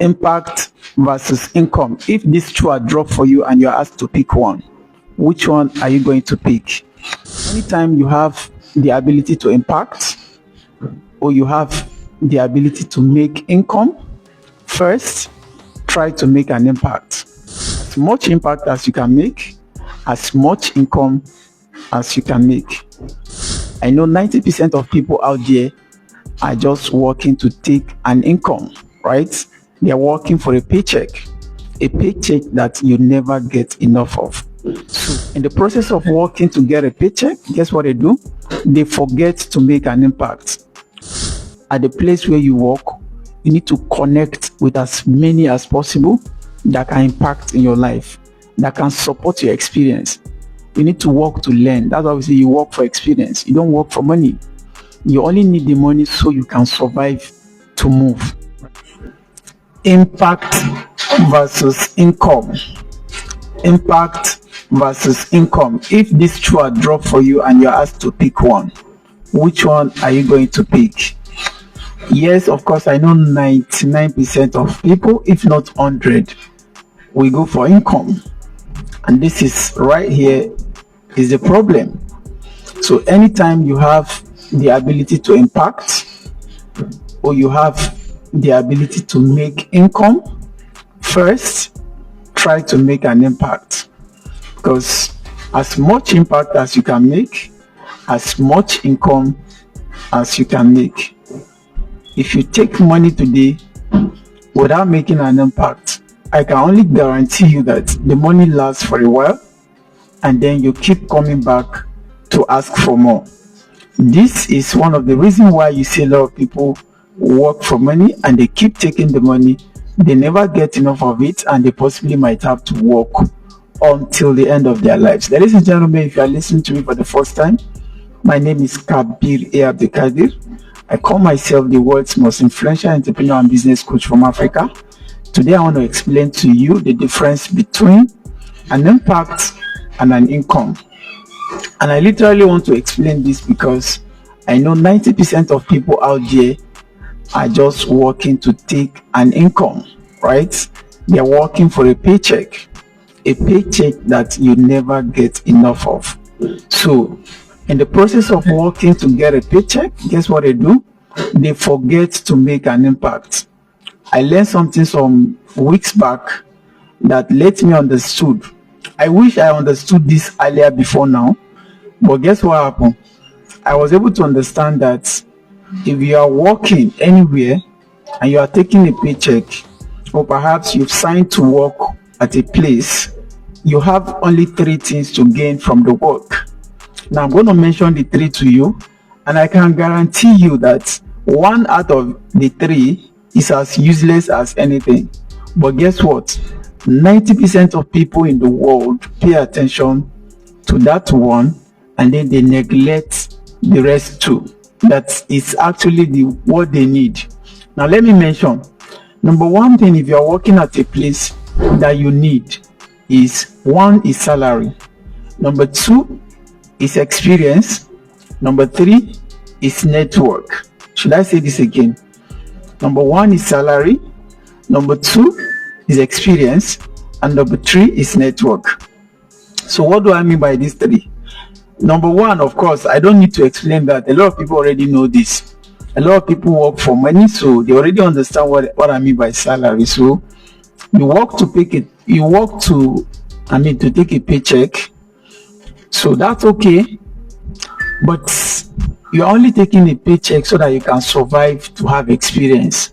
Impact versus income. If these two are dropped for you and you're asked to pick one, which one are you going to pick? Anytime you have the ability to impact or you have the ability to make income, first try to make an impact. As much impact as you can make, as much income as you can make. I know 90% of people out there are just working to take an income, right? They're working for a paycheck that you never get enough of. So in the process of working to get a paycheck, guess what they do? They forget to make an impact. At the place where you work, you need to connect with as many as possible that can impact in your life, that can support your experience. You need to work to learn. That's why we say you work for experience. You don't work for money. You only need the money so you can survive to move. Impact versus income. Impact versus income. If these two are dropped for you and you're asked to pick one, which one are you going to pick? Yes, of course, I know 99% of people, if not 100, we go for income. And this is right here is the problem. So anytime you have the ability to impact or you have the ability to make income, first try to make an impact, because as much impact as you can make, as much income as you can make. If you take money today without making an impact, I can only guarantee you that the money lasts for a while and then you keep coming back to ask for more. This is one of the reasons why you see a lot of people work for money and they keep taking the money. They never get enough of it and they possibly might have to work until the end of their lives. Ladies and gentlemen, if you are listening to me for the first time, my name is Kabir A. Abdelkadir. I call myself the world's most influential entrepreneur and business coach from Africa. Today I want to explain to you the difference between an impact and an income. And I literally want to explain this because I know 90% of people out there are just working to take an income, right? They're working for a paycheck that you never get enough of. So in the process of working to get a paycheck, guess what they do? They forget to make an impact. I learned something some weeks back that let me understood. I wish I understood this earlier before now, but guess what happened? I was able to understand that if you are working anywhere and you are taking a paycheck, or perhaps you've signed to work at a place, you have only 3 things to gain from the work. Now I'm going to mention the 3 to you, and I can guarantee you that 1 out of the 3 is as useless as anything. But guess what? 90% of people in the world pay attention to that one and then they neglect the rest too. That is actually what they need. Now let me mention, number 1 thing, if you are working at a place that you need is 1 is salary, number 2 is experience, number 3 is network. Should I say this again? Number 1 is salary, number 2 is experience, and number 3 is network. So what do I mean by these 3? Number 1, of course, I don't need to explain that. A lot of people already know this. A lot of people work for money, so they already understand what I mean by salary. So you work to take it, to take a paycheck. So that's okay. But you're only taking a paycheck so that you can survive to have experience,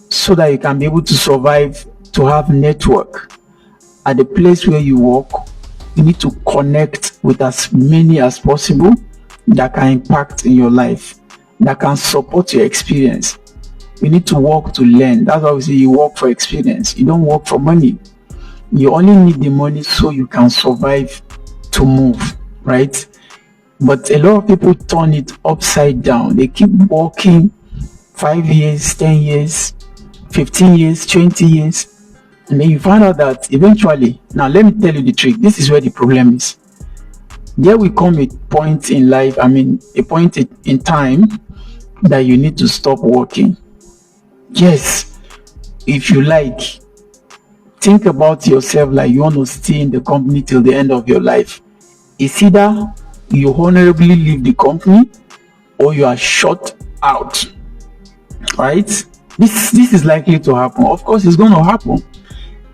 so that you can be able to survive to have network. At the place where you work, you need to connect with as many as possible that can impact in your life, that can support your experience. You need to work to learn. That's why we say you work for experience. You don't work for money. You only need the money so you can survive to move, right? But a lot of people turn it upside down. They keep working 5 years, 10 years, 15 years, 20 years. And then you find out that eventually, now let me tell you the trick. This is where the problem is. There will come a point in life, a point in time that you need to stop working. Yes, if you like, think about yourself like you want to stay in the company till the end of your life. It's either you honorably leave the company or you are shut out, right? This is likely to happen. Of course, it's going to happen,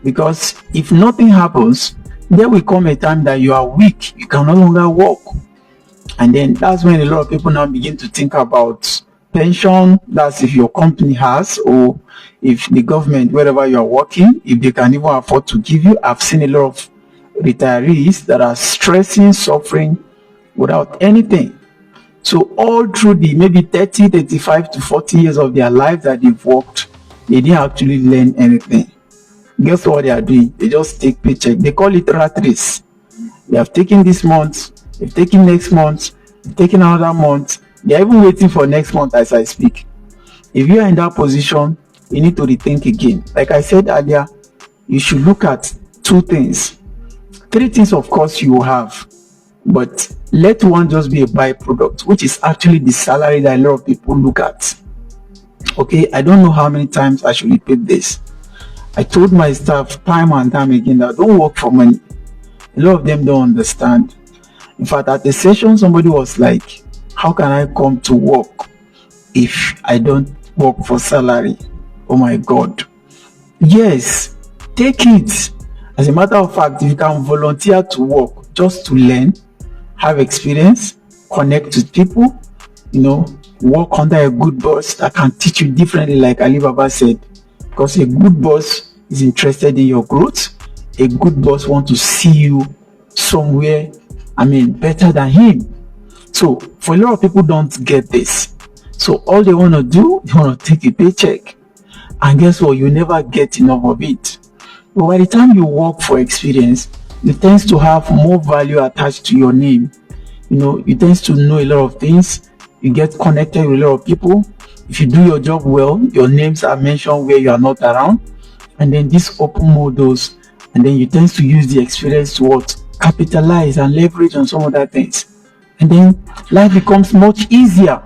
because if nothing happens, there will come a time that you are weak, you can no longer walk, and then that's when a lot of people now begin to think about pension. That's if your company has, or if the government, wherever you are working, if they can even afford to give you. I've seen a lot of retirees that are stressing, suffering without anything. So all through the maybe 30, 35 to 40 years of their life that they've worked, they didn't actually learn anything. Guess what they are doing? They just take paycheck. They call it rat race. They have taken this month, they've taken next month, they've taken another month. They're even waiting for next month as I speak. If you are in that position, you need to rethink again. Like I said earlier, you should look at two things. Three things, of course, you will have. But let one just be a byproduct, which is actually the salary that a lot of people look at. Okay, I don't know how many times I should repeat this. I told my staff time and time again that don't work for money. A lot of them don't understand. In fact, at the session, somebody was like, how can I come to work if I don't work for salary? Oh my God. Yes, take it. As a matter of fact, if you can volunteer to work just to learn, have experience, connect with people, work under a good boss that can teach you differently, like Alibaba said. Because a good boss is interested in your growth. A good boss wants to see you somewhere, better than him. So for a lot of people don't get this. So all they want to do, they want to take a paycheck. And guess what? You never get enough of it. But by the time you work for experience, you tend to have more value attached to your name. You tend to know a lot of things. You get connected with a lot of people. If you do your job well, your names are mentioned where you are not around. And then this open more doors. And then you tend to use the experience to capitalize and leverage on some other things. And then life becomes much easier.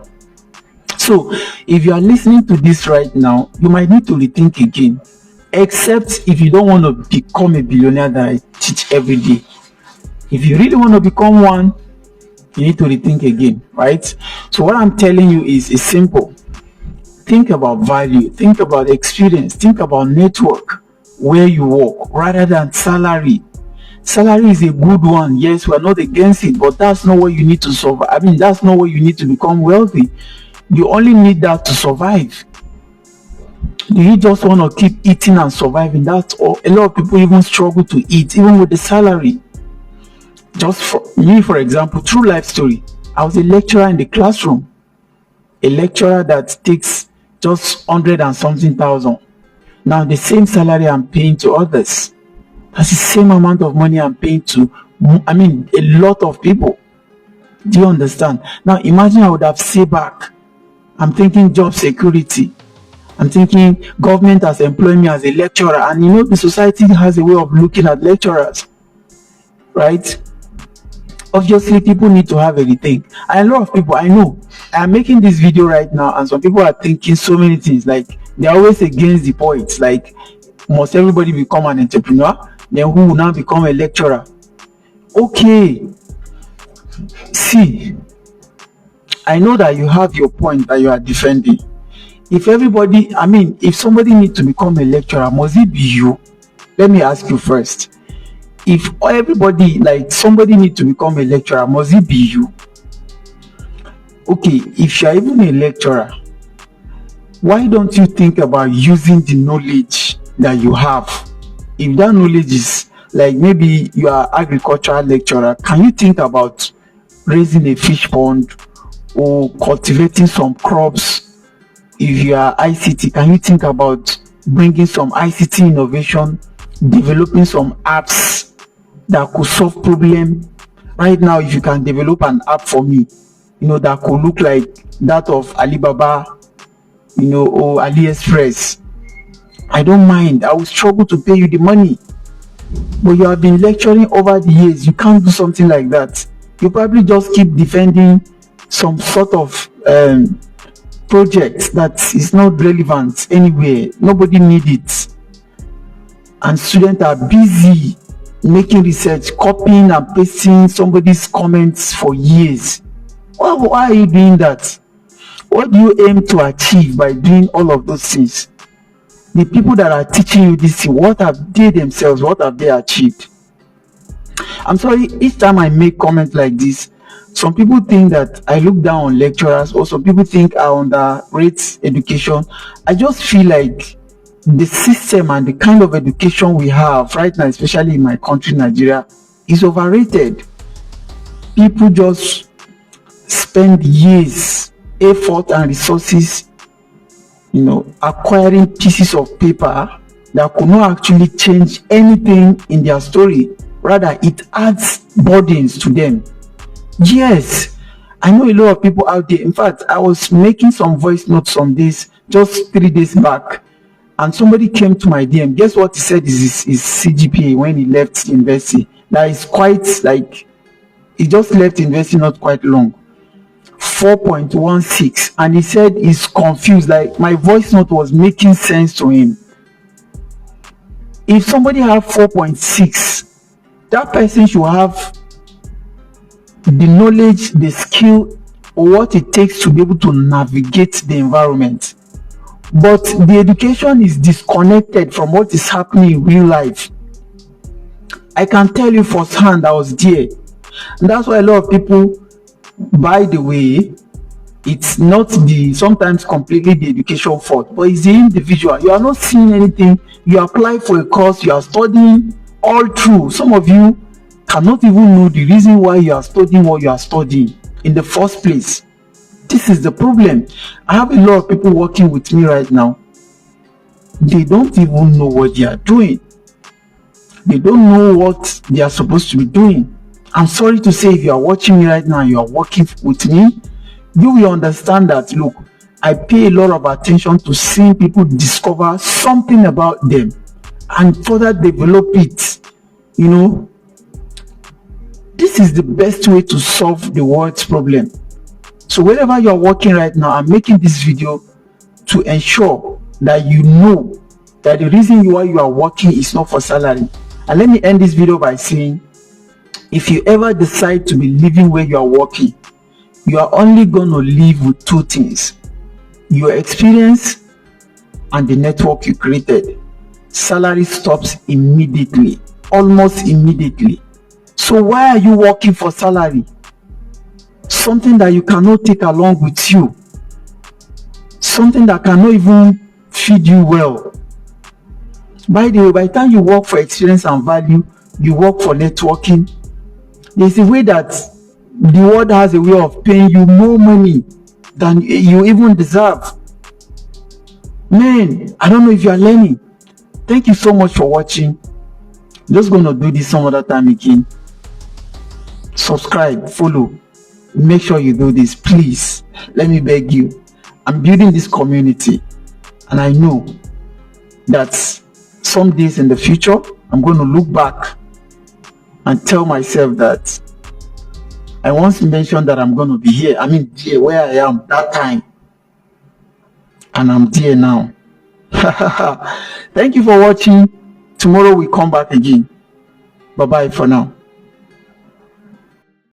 So if you are listening to this right now, you might need to rethink again. Except if you don't want to become a billionaire that I teach every day. If you really want to become one, you need to rethink again, right? So what I'm telling you is simple. Think about value, think about experience, think about network, where you work, rather than salary. Salary is a good one. Yes, we're not against it, but that's not what you need to survive. That's not what you need to become wealthy. You only need that to survive. Do you just want to keep eating and surviving? That's all. A lot of people even struggle to eat, even with the salary. Just for me, for example, true life story. I was a lecturer in the classroom. A lecturer that takes just 100 and something thousand. Now the same salary I'm paying to others. That's the same amount of money I'm paying to, a lot of people. Do you understand? Now imagine I would have saved back. I'm thinking job security. I'm thinking government has employed me as a lecturer, and the society has a way of looking at lecturers, right? Obviously, people need to have everything. And a lot of people, I know, I'm making this video right now, and some people are thinking so many things. Like, they're always against the points. Like, must everybody become an entrepreneur? Then who will now become a lecturer? Okay. See, I know that you have your point that you are defending. If somebody needs to become a lecturer, must it be you? Let me ask you first. If everybody, somebody needs to become a lecturer, must it be you? Okay, if you're even a lecturer, why don't you think about using the knowledge that you have? If that knowledge is, maybe you are agricultural lecturer, can you think about raising a fish pond or cultivating some crops? If you are ICT, can you think about bringing some ICT innovation, developing some apps that could solve problem? Right now, if you can develop an app for me, that could look like that of Alibaba, or AliExpress, I don't mind. I will struggle to pay you the money. But you have been lecturing over the years. You can't do something like that. You probably just keep defending some sort of project that is not relevant anywhere. Nobody need it. And students are busy making research, copying and pasting somebody's comments for years. Why are you doing that? What do you aim to achieve by doing all of those things? The people that are teaching you this thing, what have they themselves, what have they achieved? I'm sorry, each time I make comments like this, some people think that I look down on lecturers, or some people think I underrate education. I just feel like the system and the kind of education we have right now, especially in my country, Nigeria, is overrated. People just spend years, effort and resources, acquiring pieces of paper that could not actually change anything in their story. Rather, it adds burdens to them. Yes, I know a lot of people out there. In fact, I was making some voice notes on this just 3 days back, and somebody came to my DM. Guess what he said is his CGPA when he left university? That is quite like, he just left university not quite long. 4.16, and he said he's confused, like my voice note was making sense to him. If somebody have 4.6, that person should have the knowledge, the skill, or what it takes to be able to navigate the environment. But the education is disconnected from what is happening in real life. I can tell you firsthand, I was there. And that's why a lot of people, by the way, it's not sometimes completely the education fault, but it's the individual. You are not seeing anything. You apply for a course, you are studying all through. Some of you cannot even know the reason why you are studying what you are studying in the first place. This is the problem. I have a lot of people working with me right now. They don't even know what they are doing. They don't know what they are supposed to be doing. I'm sorry to say, if you are watching me right now, you are working with me, you will understand that, look, I pay a lot of attention to seeing people discover something about them and further develop it. This is the best way to solve the world's problem. So wherever you are working right now, I'm making this video to ensure that you know that the reason why you are working is not for salary. And let me end this video by saying, if you ever decide to be living where you are working, you are only going to live with 2 things: your experience and the network you created. Salary stops immediately, almost immediately. So why are you working for salary? Something that you cannot take along with you, something that cannot even feed you well. By the way, by the time you work for experience and value, you work for networking, there's a way that the world has a way of paying you more money than you even deserve. Man, I don't know if you are learning. Thank you so much for watching. Just gonna do this some other time again. Subscribe, follow. Make sure you do this, please. Let me beg you. I'm building this community, and I know that some days in the future, I'm going to look back and tell myself that I once mentioned that I'm going to be here. I mean, here where I am that time, and I'm there now. Thank you for watching. Tomorrow we come back again. Bye bye for now.